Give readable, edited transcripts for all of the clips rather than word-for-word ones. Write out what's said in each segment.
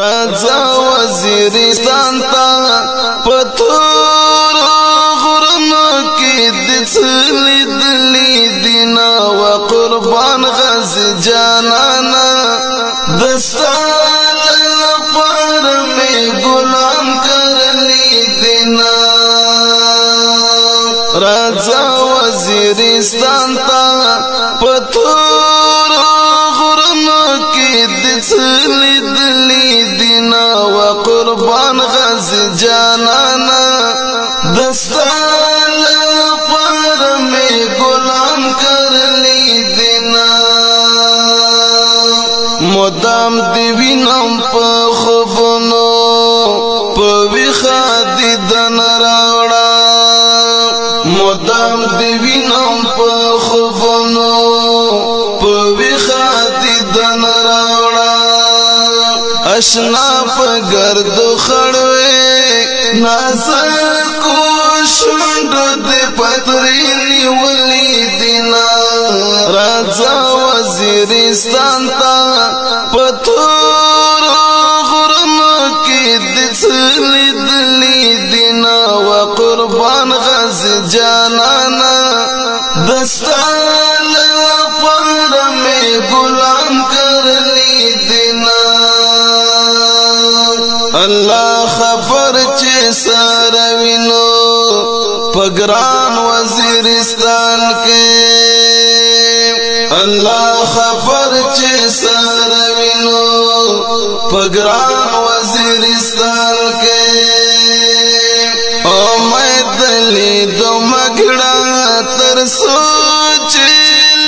راځه وزیرستان ته پتور غرونو کې د لیدلې دینا و قربان غازی جانانا دستان لپاره مې غلام کړلې دینا راځه وزیرستان ته پتور غرونو کې د لیدلې دینا و قربان غازی جانانا دستان لپاره مې غلام کړلې دینا مدام دی وینم په خوبونو په ویخه دیدن راوړه مدام دی وینم په خوبونو په ویخه دیدن راوړه اشنا په ګردو خړوي نازک کو شونډو دې پتري نیولې دینا راځه وزیرستان ته پتور غرونو کې د لیدلې دینا و قربان غازی جانانا دستان لپاره مې غلام کړلې دینا الله خبر چې سره وینو پګران وزیرستان کې الله خبر چې سره وینو پګران وزیرستان کې او مې دلی دو مګړه تر سوچ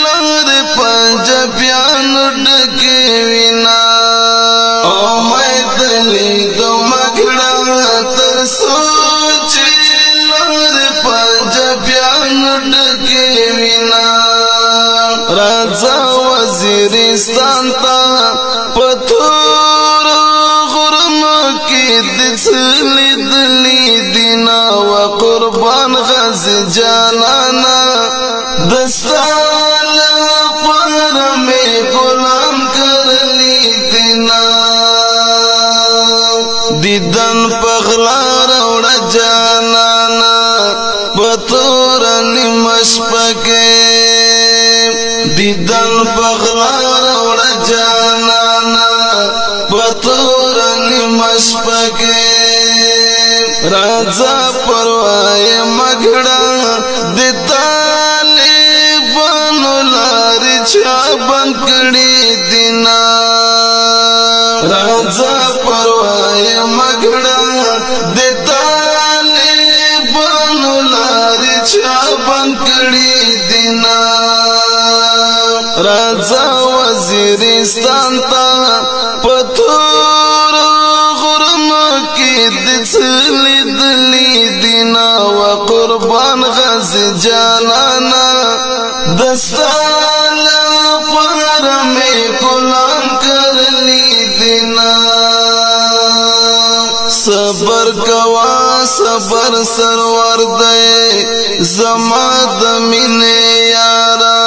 لور پنجابیان ډکې وینا او مې دلی دو مګړه تر سوچ لور پنجابیان ډکې وینا راځه وزیرستان ته پتور غرونو کې د لیدلې دینا و قربان غازی جانانا دستان لپاره مې غلام کړلې دینا دیدن پغلا راوړه جانانا پتور نیمش پکې دیدن پغلا راوړه جانانا پتور نیمش پکې راځه پروای مګړه د طالبانو لارې چا بند کړې دینا راځه پروای مګړه د طالبانو لارې چا بند کړې دینا راځه وزیرستان ته پتور غرونو کې د لیدلې دینا و قربان غازی جانانا دستان لپاره مې غلام کړلې دینا صبر کوا صبر سرور دی زما د مینې یارا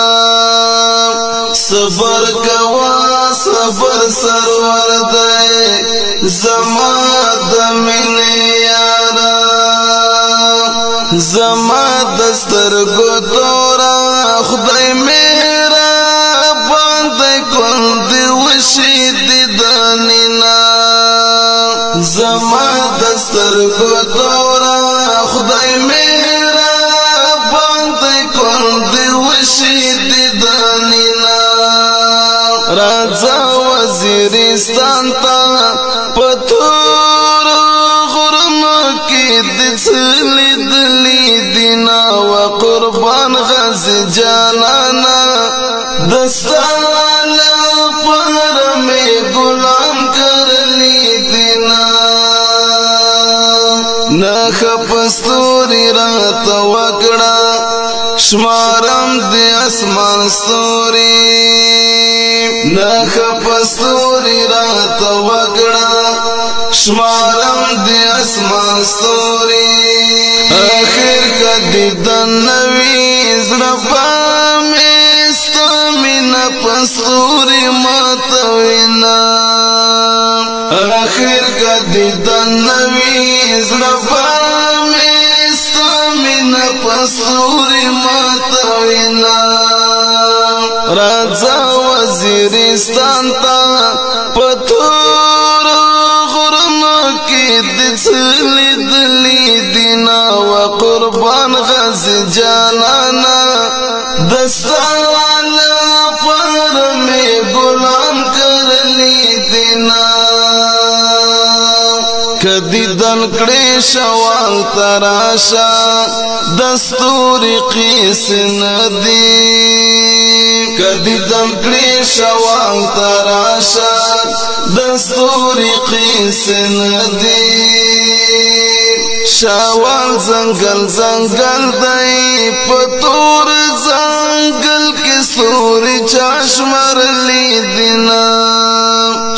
صبر کوا صبر سرور دی زما د مینې یارا زما د سترګو تورا خدای میرا باندې کند وشي دیدنینا زما د سترګو تورا خدای میرا باندې کند وشي دیدنینا راځه وزیرستان ته پتور غرونو کې د لیدلې دینا و قربان غازی جانانا دستان لپاره مې غلام کړلې دینا نخ پستوري راته وکړه شمارم د اسمان ستوري نخ پستوري راته وکړه شمارم د اسمان ستوري اخر کدی د نوې زړه پامې ستامینه پستوري ماتوینا آخر کدی دنوی زرفا میستا من پسوری ماتوینا رازا وزیرستان تا پتور غرنا کی دسلی دلی دینا و قربان غزی جانانا دستانا پر میں غلام کرلی دینا کدی دن کڑی شوال تراشا دستوری قیس ندی کدی دن کڑی شوال تراشا دستوری قیس ندی شوال زنگل زنگل دائی پتور زنگل کی سوری چاشمر لی دینا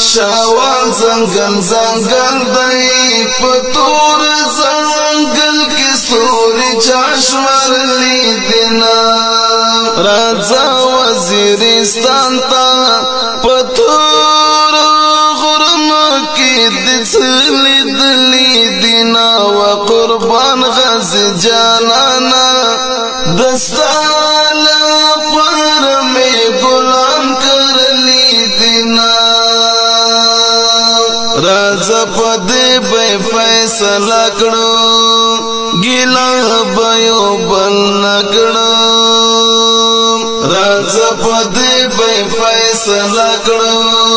شوال زنگل زنگل دائی پتور زنگل کی سوری چاشمر لی دینا رازا وزیرستان تا پتور غرنا کی دسلی دلی دینا و قربان غز جانانا دستانا پر میں غلام کرلی دینا رازا پدے بے فیصلہ کڑو گیلا بیو بل نکڑو رازا پدے بے فیصلہ کڑو